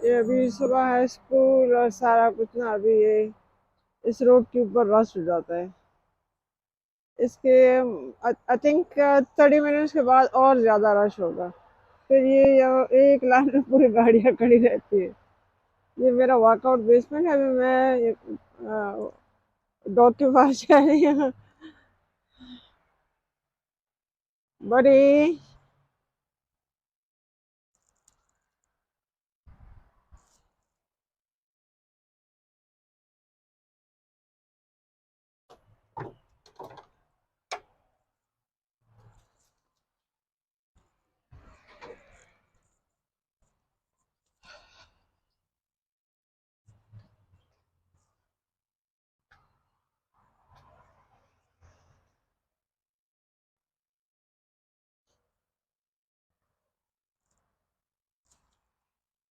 ये अभी सुबह है स्कूल और सारा कुछ ना, अभी ये इस रोड के ऊपर रश हो जाता है। इसके आई थिंक 30 मिनट्स के बाद और ज़्यादा रश होगा। फिर एक लाइन में पूरी गाड़ियाँ खड़ी रहती है। ये मेरा वर्कआउट बेसमेंट है। अभी मैं डॉग के पास जा रही हूँ। बड़ी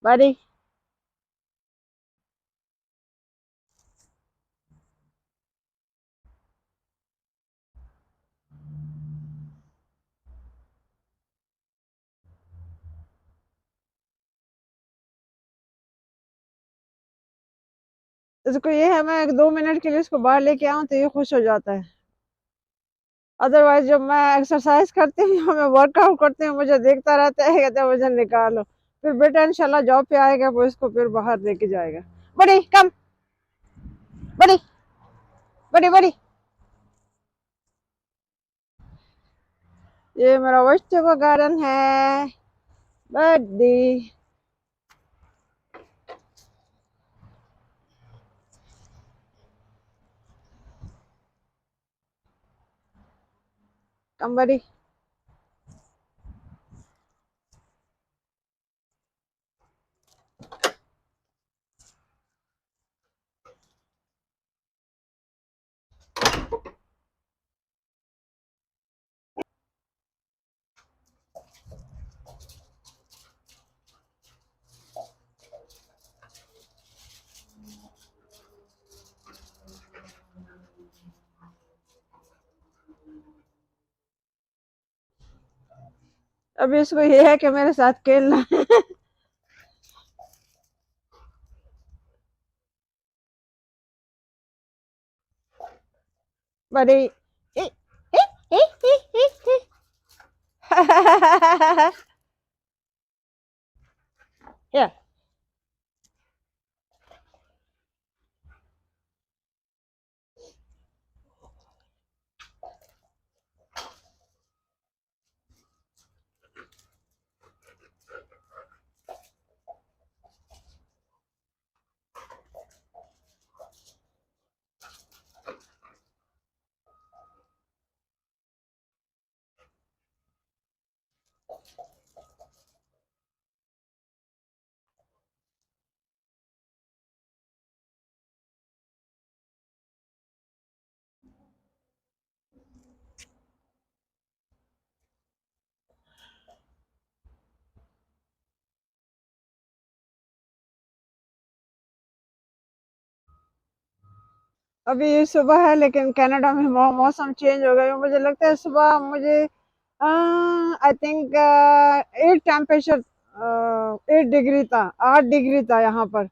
बड़ी इसको ये है, मैं 2 मिनट के लिए इसको बाहर लेके आऊँ तो ये खुश हो जाता है। अदरवाइज जब मैं एक्सरसाइज करती हूँ, मैं वर्कआउट करती हूँ, मुझे देखता रहता है, कहते हैं वजन निकालो। फिर बेटा इंशाल्लाह जॉब पे आएगा, वो इसको फिर बाहर लेके जाएगा। बड़ी कम, बड़ी बड़ी बड़ी। ये मेरा वेजिटेबल गार्डन है। बड़ी कम बड़ी। अभी इसको ये है कि मेरे साथ खेलना है। बड़ी ए, ए, ए, ए, ए, ए। या अभी ये सुबह है, लेकिन कनाडा में मौसम चेंज हो गया। मुझे लगता है सुबह मुझे आई थिंक 8 डिग्री था, 8 डिग्री था यहाँ पर।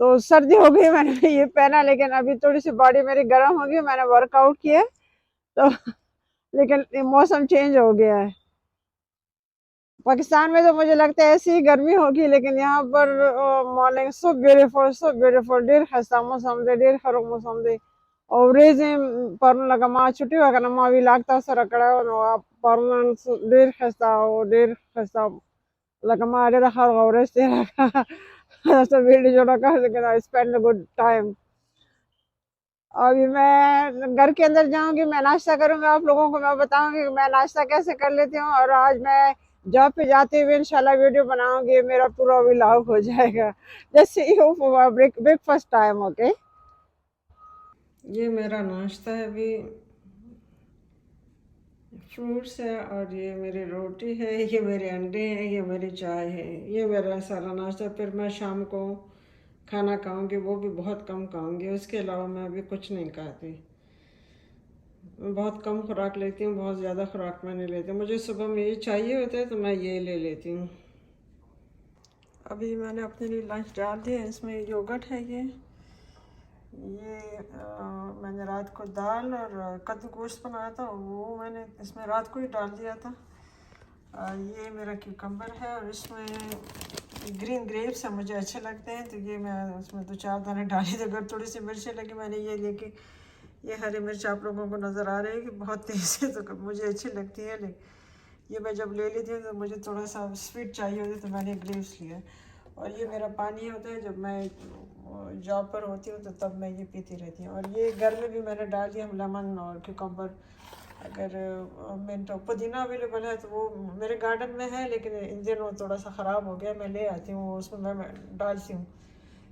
तो सर्दी हो गई, मैंने ये पहना, लेकिन अभी थोड़ी सी बॉडी मेरी गर्म हो गई, मैंने वर्कआउट किया तो लेकिन ये मौसम चेंज हो गया है। पाकिस्तान में तो मुझे लगता है ऐसी ही गर्मी होगी, लेकिन यहाँ पर morning so beautiful, so beautiful, ढेर खस्ता मौसम दे, ढेर खरो मौसम दे। और रेजिम पर लगा मा छुट्टी वगैरह ना मा भी लागता सर कड़ा और परमान ढेर खस्ता और ढेर खस्ता लगा मा ढेर खर और से रखा ऐसा वीडियो जो रखा, लेकिन स्पेंड गुड टाइम। अभी मैं घर के अंदर जाऊंगी, मैं नाश्ता करूंगा, आप लोगों को मैं बताऊंगी कि मैं नाश्ता कैसे कर लेती हूँ। और आज मैं जॉब पे जाते हुए इंशाल्लाह वीडियो बनाऊंगी, मेरा पूरा व्लॉग हो जाएगा। जैसे you for breakfast time. Okay, ये मेरा नाश्ता है। अभी फ्रूट्स है और ये मेरी रोटी है, ये मेरे अंडे हैं, ये मेरी चाय है। ये मेरा सारा नाश्ता। फिर मैं शाम को खाना खाऊंगी, वो भी बहुत कम खाऊंगी, उसके अलावा मैं अभी कुछ नहीं खाती। मैं बहुत कम खुराक लेती हूँ, बहुत ज़्यादा खुराक मैं नहीं लेती। मुझे सुबह में ये चाहिए होता है तो मैं ये ले लेती हूँ। अभी मैंने अपने लिए लंच डाल दिया। इसमें योगर्ट है ये मैंने रात को दाल और कद्दू गोश्त बनाया था, वो मैंने इसमें रात को ही डाल दिया था। ये मेरा क्यूकम्बर है और इसमें ग्रीन ग्रेप्स हैं, मुझे अच्छे लगते हैं तो ये मैं उसमें 2-4 दाने डाले थे। अगर थोड़ी सी मिर्ची लगी मैंने ये लेके, ये हरी मिर्च आप लोगों को नज़र आ रही है कि बहुत तेज़ है तो मुझे अच्छी लगती है, लेकिन ये मैं जब ले लेती हूँ तो मुझे थोड़ा सा स्वीट चाहिए होती है तो मैंने ग्रेप्स लिया। और ये मेरा पानी होता है, जब मैं जॉब पर होती हूँ तो तब मैं ये पीती रहती हूँ। और ये घर में भी मैंने डाल दिया लेमन और क्यूकम्बर। अगर मिंट और पुदीना अवेलेबल है तो वो मेरे गार्डन में है, लेकिन इन दिनों थोड़ा सा ख़राब हो गया, मैं ले आती हूँ, उसमें मैं डालती हूँ।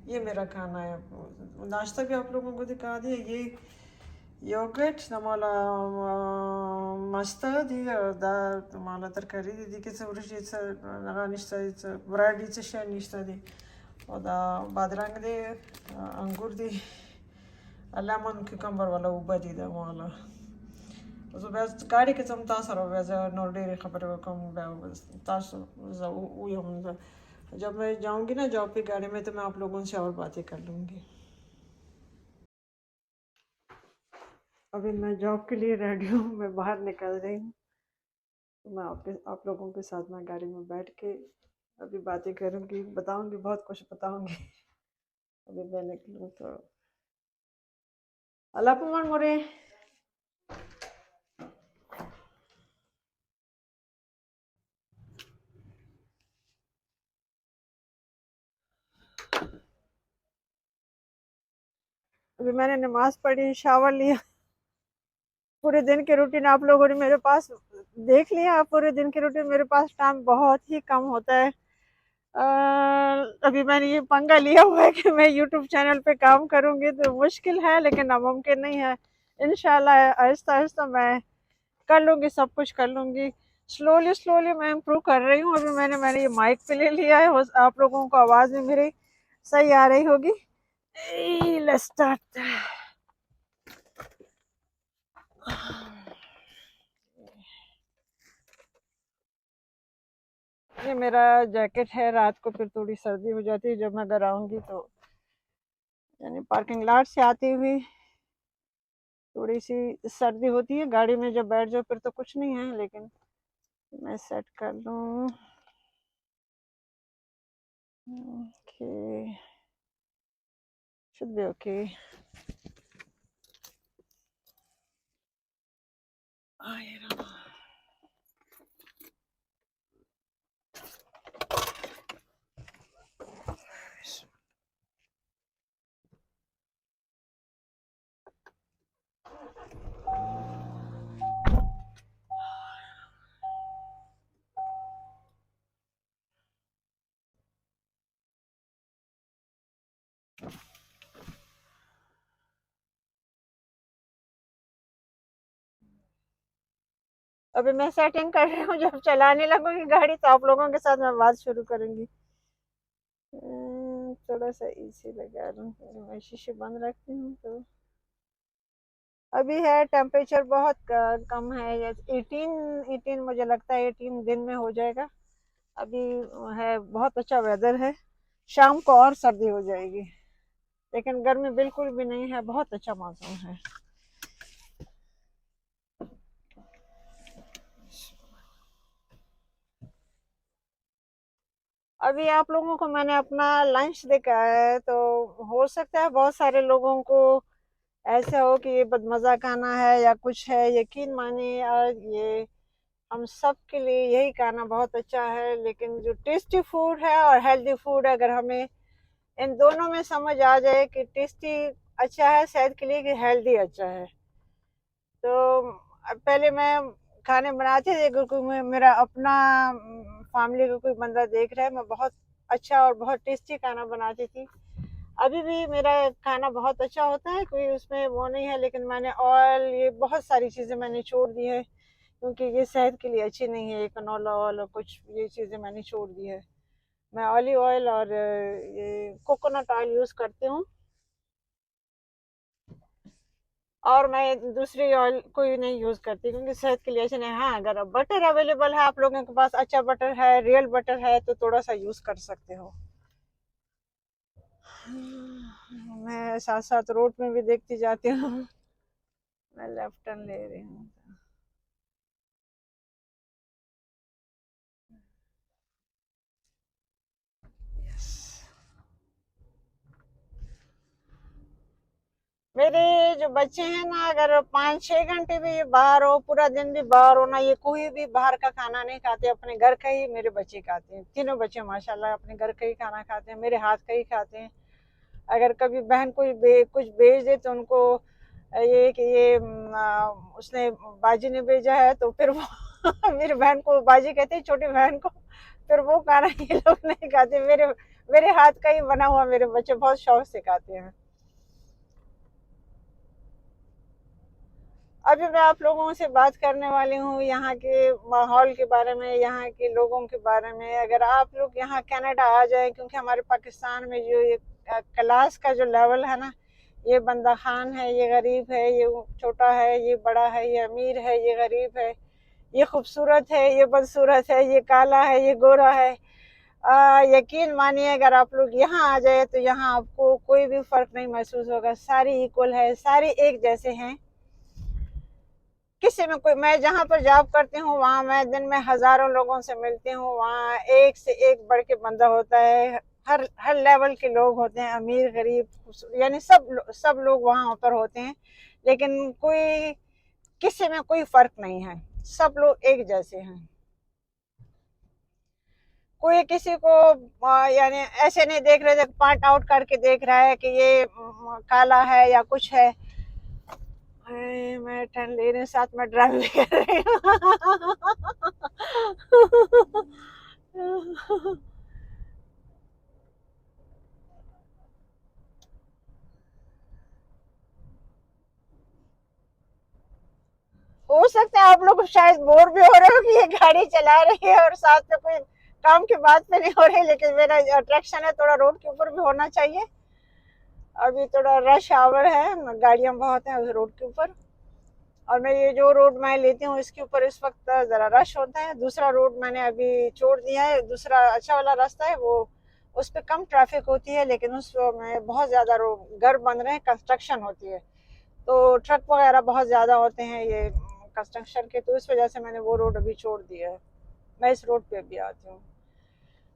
ये मेरा खाना है। नाश्ता भी आप लोगों को दिखा दिया। ये योगर्ट तुम्हाला मस्त दी दा तुम्हाला तरकारी दी की चवरशीचं निष्ठाचं ब्राडीचं शेण निष्ठा दी ओदा बादरंग दे अंगूर दी लेमन क्यूकम्बर वाला उबा दी दा वाला zo bez गाड़ी के चम तासर bez नॉर्डे खबर कम तास जब मैं जाऊंगी ना जॉब पे गाड़ी में तो मैं आप लोगों से और बातें कर लूँगी। अभी मैं जॉब के लिए रेडी हूँ, मैं बाहर निकल रही हूँ तो मैं आप लोगों के साथ में गाड़ी में बैठ के अभी बातें करूँगी, बताऊँगी, बहुत कुछ बताऊँगी। अभी मैं निकलूँ तो अल्लाह पुमान मोरे। अभी मैंने नमाज पढ़ी, शावर लिया। पूरे दिन की रूटीन आप लोगों ने मेरे पास देख लिया। पूरे दिन की रूटीन मेरे पास टाइम बहुत ही कम होता है। अभी मैंने ये पंगा लिया हुआ है कि मैं यूट्यूब चैनल पे काम करूंगी तो मुश्किल है, लेकिन नामुमकिन नहीं है। इंशाल्लाह आहिस्ता आहिस्ता मैं कर लूंगी, सब कुछ कर लूंगी। स्लोली स्लोली मैं इम्प्रूव कर रही हूँ। अभी मैंने ये माइक पे ले लिया है, आप लोगों को आवाज़ भी मेरी सही आ रही होगी। Let's start. ये मेरा जैकेट है, रात को फिर थोड़ी सर्दी हो जाती है जब मैं घर आऊंगी तो, यानी पार्किंग लॉट से आती हुई थोड़ी सी सर्दी होती है। गाड़ी में जब बैठ जाओ फिर तो कुछ नहीं है, लेकिन मैं सेट कर लूँ। Okay, should be okay. अभी मैं सेटिंग कर रही हूँ, जब चलाने लगूंगी गाड़ी तो आप लोगों के साथ मैं बात शुरू करूंगी। थोड़ा सा इसी लगा लूँ, मैं शीशे बंद रखती हूँ तो। अभी है टेम्परेचर बहुत कम है, 18 मुझे लगता है 18 दिन में हो जाएगा। अभी है बहुत अच्छा वेदर है, शाम को और सर्दी हो जाएगी, लेकिन गर्मी बिल्कुल भी नहीं है, बहुत अच्छा मौसम है। अभी आप लोगों को मैंने अपना लंच दिखाया है तो हो सकता है बहुत सारे लोगों को ऐसा हो कि ये बदमज़ा खाना है या कुछ है। यकीन मानिए यार, ये हम सब के लिए यही खाना बहुत अच्छा है, लेकिन जो टेस्टी फूड है और हेल्दी फूड है, अगर हमें इन दोनों में समझ आ जाए कि टेस्टी अच्छा है सेहत के लिए कि हेल्दी अच्छा है, तो पहले मैं खाने बनाती थी। अगर कोई मेरा अपना फैमिली का कोई बंदा देख रहा है, मैं बहुत अच्छा और बहुत टेस्टी खाना बनाती थी। अभी भी मेरा खाना बहुत अच्छा होता है, कोई उसमें वो नहीं है, लेकिन मैंने ऑयल ये बहुत सारी चीज़ें मैंने छोड़ दी है, क्योंकि ये सेहत के लिए अच्छी नहीं है। ये कनोला ऑयल और कुछ ये चीज़ें मैंने छोड़ दी है। मैं ऑलिव ऑयल और ये कोकोनट ऑयल यूज़ करती हूँ। और मैं दूसरी ऑयल कोई नहीं यूज़ करती क्योंकि सेहत के लिए अच्छे नहीं। हाँ, अगर बटर अवेलेबल है आप लोगों के पास, अच्छा बटर है, रियल बटर है, तो थोड़ा सा यूज़ कर सकते हो। मैं साथ साथ रोड में भी देखती जाती हूँ। मैं लेफ्ट टर्न ले रही हूँ। मेरे जो बच्चे हैं ना, अगर 5-6 घंटे भी बाहर हो, पूरा दिन भी बाहर हो ना, ये कोई भी बाहर का खाना नहीं खाते, अपने घर का ही मेरे बच्चे खाते हैं। तीनों बच्चे माशाल्लाह अपने घर का ही खाना खाते हैं, मेरे हाथ का ही खाते हैं। अगर कभी बहन कोई कुछ भेज दे तो उनको ये कि ये उसने बाजी ने भेजा है, तो फिर वो मेरी बहन को बाजी कहते हैं, छोटी बहन को। फिर वो खाना ये लोग नहीं खाते। मेरे मेरे हाथ का ही बना हुआ मेरे बच्चे बहुत शौक से खाते हैं। अभी मैं आप लोगों से बात करने वाली हूँ यहाँ के माहौल के बारे में, यहाँ के लोगों के बारे में। अगर आप लोग यहाँ कनाडा आ जाए, क्योंकि हमारे पाकिस्तान में जो ये क्लास का जो लेवल है ना, ये बंदा खान है, ये गरीब है, ये छोटा है, ये बड़ा है, ये अमीर है, ये गरीब है, ये खूबसूरत है, ये बदसूरत है, ये काला है, ये गोरा है। यकीन मानिए, अगर आप लोग यहाँ आ जाए तो यहाँ आपको कोई भी फर्क नहीं महसूस होगा। सारी इक्वल है, सारी एक जैसे हैं। किसी में कोई, मैं जहाँ पर जॉब करती हूँ वहाँ मैं दिन में हजारों लोगों से मिलती हूँ। वहाँ एक से एक बढ़ के बंदा होता है। हर हर लेवल के लोग होते हैं, अमीर गरीब, यानी सब लोग वहाँ पर होते हैं। लेकिन कोई, किसी में कोई फर्क नहीं है, सब लोग एक जैसे हैं। कोई किसी को यानी ऐसे नहीं देख रहे, पॉइंट आउट करके देख रहा है कि ये काला है या कुछ है। मैं टर्न ले रही हूँ, साथ में ड्राइव भी कर रही हूँ। हो सकता है आप लोग शायद बोर भी हो रहे हो कि ये गाड़ी चला रही है और साथ में कोई काम की बात पे नहीं हो रही, लेकिन मेरा अट्रैक्शन है थोड़ा रोड के ऊपर भी होना चाहिए। अभी थोड़ा रश आवर है, गाड़ियां बहुत हैं उस रोड के ऊपर। और मैं ये जो रोड मैं लेती हूँ इसके ऊपर इस वक्त ज़रा रश होता है। दूसरा रोड मैंने अभी छोड़ दिया है, दूसरा अच्छा वाला रास्ता है वो, उस पर कम ट्रैफिक होती है, लेकिन उस में बहुत ज़्यादा घर बन रहे हैं, कंस्ट्रक्शन होती है, तो ट्रक वगैरह बहुत ज़्यादा होते हैं ये कंस्ट्रक्शन के, तो इस वजह से मैंने वो रोड अभी छोड़ दिया है। मैं इस रोड पे भी आती हूँ।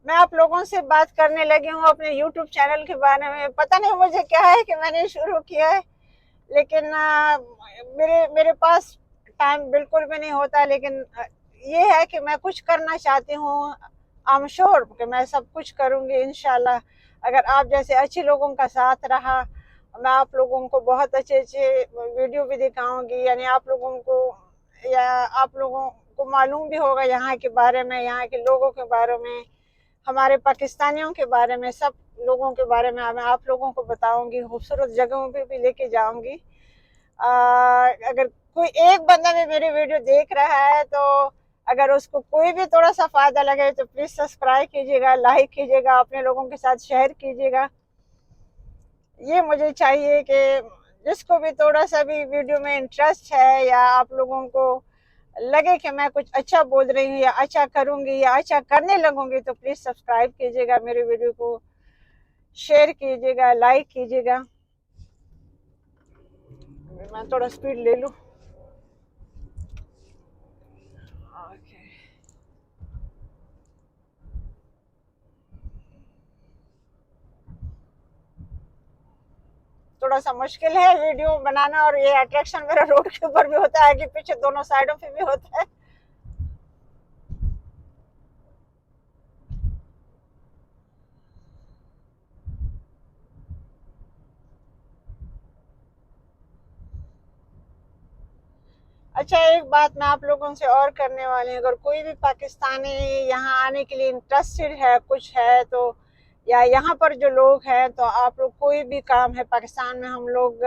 मैं आप लोगों से बात करने लगी हूँ अपने यूट्यूब चैनल के बारे में। पता नहीं मुझे क्या है कि मैंने शुरू किया है, लेकिन मेरे मेरे पास टाइम बिल्कुल भी नहीं होता। लेकिन ये है कि मैं कुछ करना चाहती हूँ। आई एम श्योर कि मैं सब कुछ करूँगी इंशाल्लाह। अगर आप जैसे अच्छे लोगों का साथ रहा, मैं आप लोगों को बहुत अच्छे अच्छे वीडियो भी दिखाऊंगी, यानी आप लोगों को, या आप लोगों को मालूम भी होगा यहाँ के बारे में, यहाँ के लोगों के बारे में, हमारे पाकिस्तानियों के बारे में, सब लोगों के बारे में मैं आप लोगों को बताऊंगी। खूबसूरत जगहों पे भी लेके जाऊंगी। अगर कोई एक बंदा भी मेरी वीडियो देख रहा है, तो अगर उसको कोई भी थोड़ा सा फायदा लगे तो प्लीज सब्सक्राइब कीजिएगा, लाइक कीजिएगा, अपने लोगों के साथ शेयर कीजिएगा। ये मुझे चाहिए कि जिसको भी थोड़ा सा भी वीडियो में इंटरेस्ट है, या आप लोगों को लगे कि मैं कुछ अच्छा बोल रही हूँ या अच्छा करूंगी या अच्छा करने लगूंगी, तो प्लीज सब्सक्राइब कीजिएगा, मेरे वीडियो को शेयर कीजिएगा, लाइक कीजिएगा। मैं थोड़ा स्पीड ले लूँ। ओके। थोड़ा सा मुश्किल है वीडियो बनाना, और ये अट्रैक्शन मेरा रोड के ऊपर भी होता है, आगे पीछे दोनों साइडों पे भी होता है। अच्छा, एक बात मैं आप लोगों से और करने वाली हूँ। अगर कोई भी पाकिस्तानी यहाँ आने के लिए इंटरेस्टेड है, कुछ है तो, या यहाँ पर जो लोग हैं, तो आप लोग कोई भी काम है पाकिस्तान में, हम लोग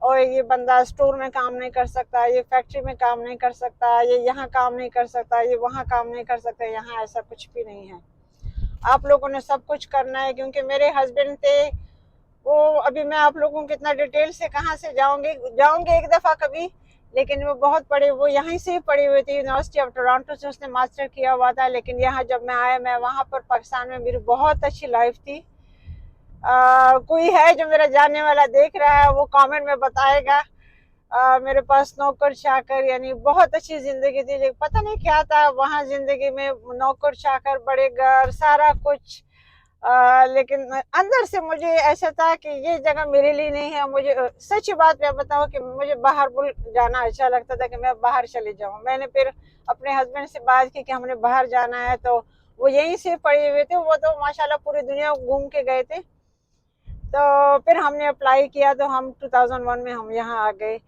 और ये बंदा स्टोर में काम नहीं कर सकता, ये फैक्ट्री में काम नहीं कर सकता, ये यहाँ काम नहीं कर सकता, ये वहाँ काम नहीं कर सकता, यहाँ ऐसा कुछ भी नहीं है। आप लोगों ने सब कुछ करना है। क्योंकि मेरे हस्बैंड थे, वो अभी मैं आप लोगों को कितना डिटेल से कहाँ से जाऊंगी एक दफ़ा कभी, लेकिन वो बहुत पढ़े, वो यहीं से ही पढ़ी हुई थी, यूनिवर्सिटी ऑफ टोरंटो से उसने मास्टर किया हुआ था। लेकिन यहाँ जब मैं आया, मैं वहाँ पर पाकिस्तान में मेरी बहुत अच्छी लाइफ थी। कोई है जो मेरा जानने वाला देख रहा है वो कमेंट में बताएगा। मेरे पास नौकर चाकर, यानी बहुत अच्छी जिंदगी थी। लेकिन पता नहीं क्या था वहाँ जिंदगी में, नौकर चाकर, बड़े घर, सारा कुछ। लेकिन अंदर से मुझे ऐसा था कि ये जगह मेरे लिए नहीं है। मुझे सच्ची बात मैं बताऊं कि मुझे बाहर मुल्क जाना अच्छा लगता था, कि मैं बाहर चले जाऊं। मैंने फिर अपने हस्बैंड से बात की कि हमने बाहर जाना है, तो वो यहीं से पड़े हुए थे, वो तो माशाल्लाह पूरी दुनिया घूम के गए थे। तो फिर हमने अप्लाई किया, तो हम 2001 में हम यहाँ आ गए।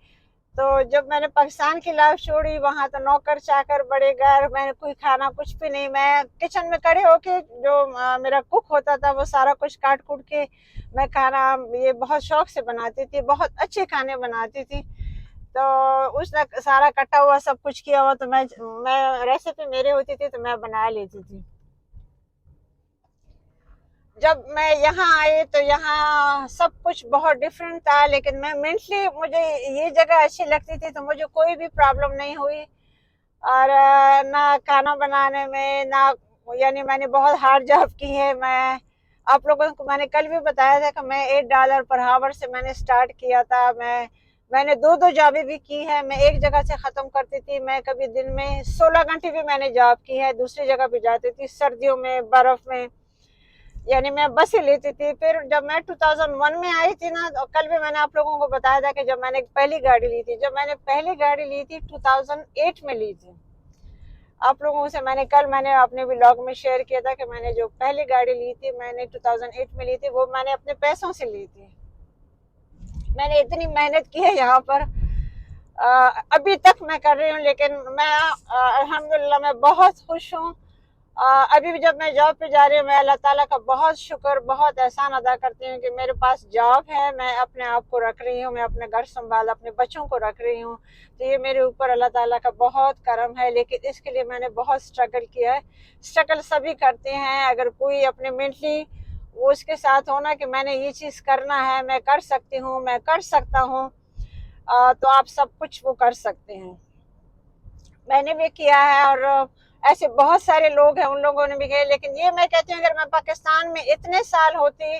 तो जब मैंने पाकिस्तान की लाइफ छोड़ी, वहाँ तो नौकर चाकर, बड़े घर, मैंने कोई खाना कुछ भी नहीं। मैं किचन में खड़े होके जो मेरा कुक होता था वो सारा कुछ काट कूट के मैं खाना ये बहुत शौक से बनाती थी, बहुत अच्छे खाने बनाती थी। तो उसने सारा कटा हुआ सब कुछ किया हुआ, तो मैं रेसिपी मेरी होती थी तो मैं बना लेती थी। जब मैं यहाँ आई तो यहाँ सब कुछ बहुत डिफरेंट था, लेकिन मैं मेंटली, मुझे ये जगह अच्छी लगती थी, तो मुझे कोई भी प्रॉब्लम नहीं हुई। और ना खाना बनाने में ना, यानी मैंने बहुत हार्ड जॉब की है। मैं आप लोगों को मैंने कल भी बताया था कि मैं $8 पर आवर से मैंने स्टार्ट किया था। मैंने दो दो जॉबें भी की है। मैं एक जगह से ख़त्म करती थी, मैं कभी दिन में 16 घंटे भी मैंने जॉब की है। दूसरी जगह भी जाती थी सर्दियों में, बर्फ़ में, यानी मैं बस ही लेती थी। फिर जब मैं 2001 में आई थी ना, तो कल भी मैंने आप लोगों को बताया था कि जब मैंने पहली गाड़ी ली थी, जब मैंने पहली गाड़ी ली थी 2008 में ली थी। आप लोगों से मैंने अपने व्लॉग में शेयर किया था कि मैंने जो पहली गाड़ी ली थी मैंने 2008 में ली थी, वो मैंने अपने पैसों से ली थी। मैंने इतनी मेहनत की है यहाँ पर, अभी तक मैं कर रही हूँ, लेकिन मैं अल्हम्दुलिल्लाह मैं बहुत खुश हूँ। अभी भी जब मैं जॉब पे जा रही हूँ, मैं अल्लाह ताला का बहुत शुक्र, बहुत एहसान अदा करती हूँ कि मेरे पास जॉब है, मैं अपने आप को रख रही हूँ, मैं अपने घर संभाल, अपने बच्चों को रख रही हूँ। तो ये मेरे ऊपर अल्लाह ताला का बहुत करम है। लेकिन इसके लिए मैंने बहुत स्ट्रगल किया है। स्ट्रगल सभी करते हैं। अगर कोई अपने मेंटली वो उसके साथ हो ना कि मैंने ये चीज़ करना है, मैं कर सकती हूँ, मैं कर सकता हूँ, तो आप सब कुछ वो कर सकते हैं। मैंने भी किया है, और ऐसे बहुत सारे लोग हैं, उन लोगों ने भी किया। लेकिन ये मैं कहती हूँ, अगर मैं पाकिस्तान में इतने साल होती,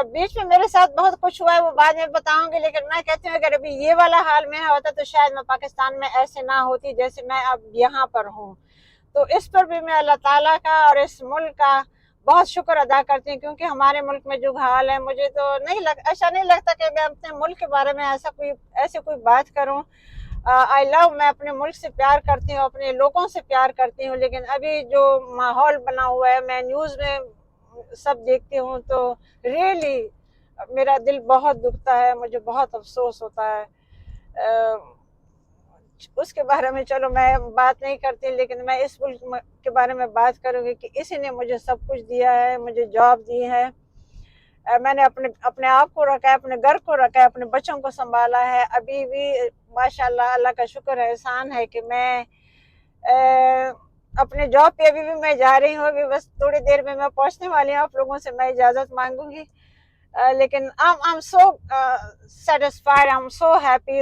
बीच में मेरे साथ बहुत कुछ हुआ है, वो बाद में बताऊंगी। लेकिन मैं कहती हूँ अगर अभी ये वाला हाल मेरा होता तो शायद मैं पाकिस्तान में ऐसे ना होती जैसे मैं अब यहाँ पर हूँ। तो इस पर भी मैं अल्लाह ताला का और इस मुल्क का बहुत शुक्र अदा करती हूँ, क्योंकि हमारे मुल्क में जो हाल है, मुझे तो ऐसा नहीं लगता कि मैं अपने मुल्क के बारे में ऐसे कोई बात करूँ। आई लव, मैं अपने मुल्क से प्यार करती हूँ, अपने लोगों से प्यार करती हूँ। लेकिन अभी जो माहौल बना हुआ है, मैं न्यूज़ में सब देखती हूँ, तो रियली मेरा दिल बहुत दुखता है, मुझे बहुत अफसोस होता है। उसके बारे में चलो मैं बात नहीं करती, लेकिन मैं इस मुल्क के बारे में बात करूँगी कि इसी ने मुझे सब कुछ दिया है, मुझे जॉब दी है। मैंने अपने अपने आप को रखा है, अपने घर को रखा है, अपने बच्चों को संभाला है। अभी भी माशाल्लाह अल्लाह का शुक्र है, एहसान है कि मैं अपने जॉब पे अभी भी मैं जा रही हूँ। अभी बस थोड़ी देर में मैं पहुंचने वाली हूँ, आप लोगों से मैं इजाज़त मांगूंगी। लेकिन I'm so satisfied, I'm so happy.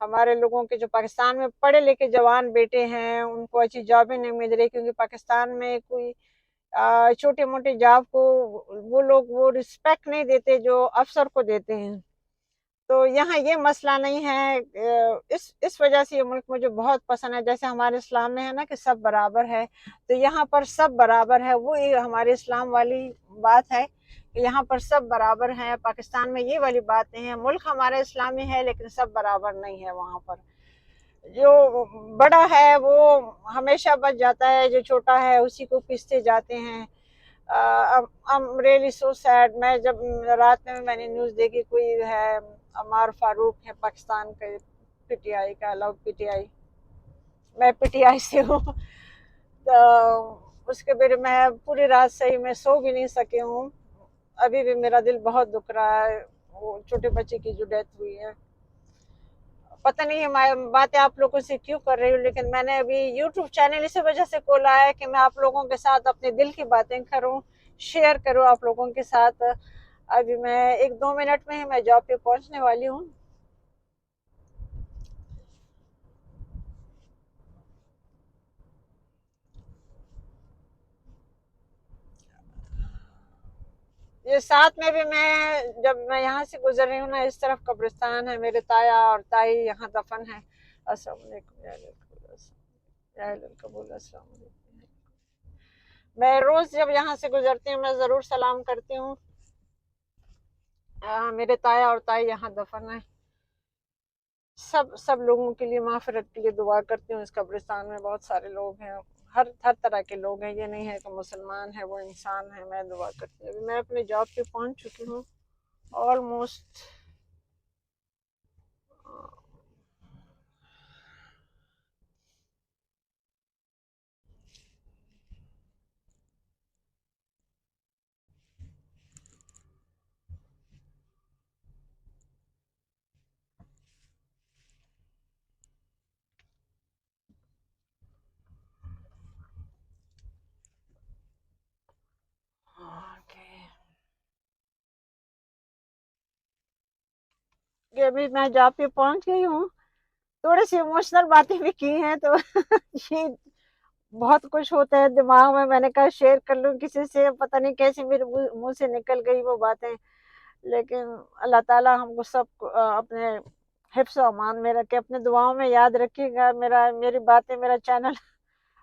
हमारे लोगों के जो पाकिस्तान में पढ़े लिखे जवान बेटे हैं उनको अच्छी जॉबें नहीं मिल रही, क्योंकि पाकिस्तान में कोई छोटे मोटे जॉब को वो लोग वो रिस्पेक्ट नहीं देते जो अफसर को देते हैं। तो यहाँ ये मसला नहीं है। इस वजह से ये मुल्क मुझे बहुत पसंद है। जैसे हमारे इस्लाम में है ना कि सब बराबर है, तो यहाँ पर सब बराबर है। वो ये हमारे इस्लाम वाली बात है कि यहाँ पर सब बराबर हैं। पाकिस्तान में ये वाली बात नहीं है। मुल्क हमारा इस्लामी है लेकिन सब बराबर नहीं है। वहाँ पर जो बड़ा है वो हमेशा बच जाता है, जो छोटा है उसी को पीसते जाते हैं। Really so sad. मैं जब रात में मैंने न्यूज़ देखी, कोई है अमार फारूक है पाकिस्तान के पीटीआई का, लव पीटीआई, मैं पीटीआई से हूँ। तो उसके बाद मैं पूरी रात सही मैं सो भी नहीं सकी हूँ। अभी भी मेरा दिल बहुत दुख रहा है, वो छोटे बच्चे की जो डेथ हुई है। पता नहीं है मैं बातें आप लोगों से क्यों कर रही हूँ, लेकिन मैंने अभी यूट्यूब चैनल इसी वजह से खोला है कि मैं आप लोगों के साथ अपने दिल की बातें करूँ, शेयर करूँ आप लोगों के साथ। अभी मैं 1-2 मिनट में ही मैं जॉब पे पहुंचने वाली हूँ। ये साथ में भी मैं जब मैं यहाँ से गुजर रही हूँ ना, इस तरफ कब्रिस्तान है, मेरे ताया और ताई यहाँ दफन है। अस्सलाम वालेकुम या कबूल, अस्सलाम वालेकुम। मैं रोज जब यहाँ से गुजरती हूँ मैं जरूर सलाम करती हूँ। मेरे ताया और ताई यहाँ दफन है। सब सब लोगों के लिए माफरत के लिए दुआ करती हूँ। इस कब्रिस्तान में बहुत सारे लोग हैं, हर हर तरह के लोग हैं, ये नहीं है कि मुसलमान है वो इंसान है। मैं दुआ करती हूँ। अभी मैं अपने जॉब पे पहुँच चुकी हूँ ऑलमोस्ट। कि अभी मैं जॉब पे पहुंच गई हूँ। थोड़ी सी इमोशनल बातें भी की हैं तो ये बहुत कुछ होता है दिमाग में, मैंने कहा शेयर कर लूं किसी से। पता नहीं कैसे मेरे मुंह से निकल गई वो बातें, लेकिन अल्लाह ताला हमको सब अपने हिफ्स और अमान में रखे, अपने दुआओं में याद रखिएगा। मेरी बातें, मेरा चैनल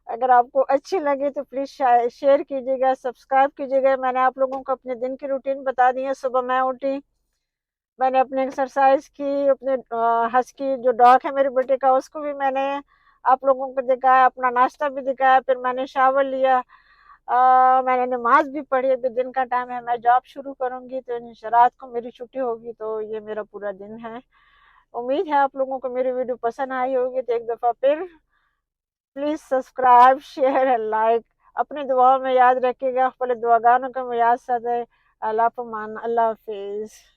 अगर आपको अच्छी लगे तो प्लीज शेयर कीजिएगा, सब्सक्राइब कीजिएगा। मैंने आप लोगों को अपने दिन की रूटीन बता दी है। सुबह मैं उठी, मैंने अपने एक्सरसाइज की, अपने हस्की जो डॉग है मेरे बेटे का उसको भी मैंने आप लोगों को दिखाया, अपना नाश्ता भी दिखाया, फिर मैंने शावर लिया, मैंने नमाज भी पढ़ी। अभी दिन का टाइम है, मैं जॉब शुरू करूंगी तो रात को मेरी छुट्टी होगी, तो ये मेरा पूरा दिन है। उम्मीद है आप लोगों को मेरी वीडियो पसंद आई होगी। तो एक दफ़ा फिर please subscribe, share and like. अपनी दुआओं में याद रखिएगा, अपने दुआगानों को मैं याद सदा। अल्लाह पमान, अल्लाह हाफिज़।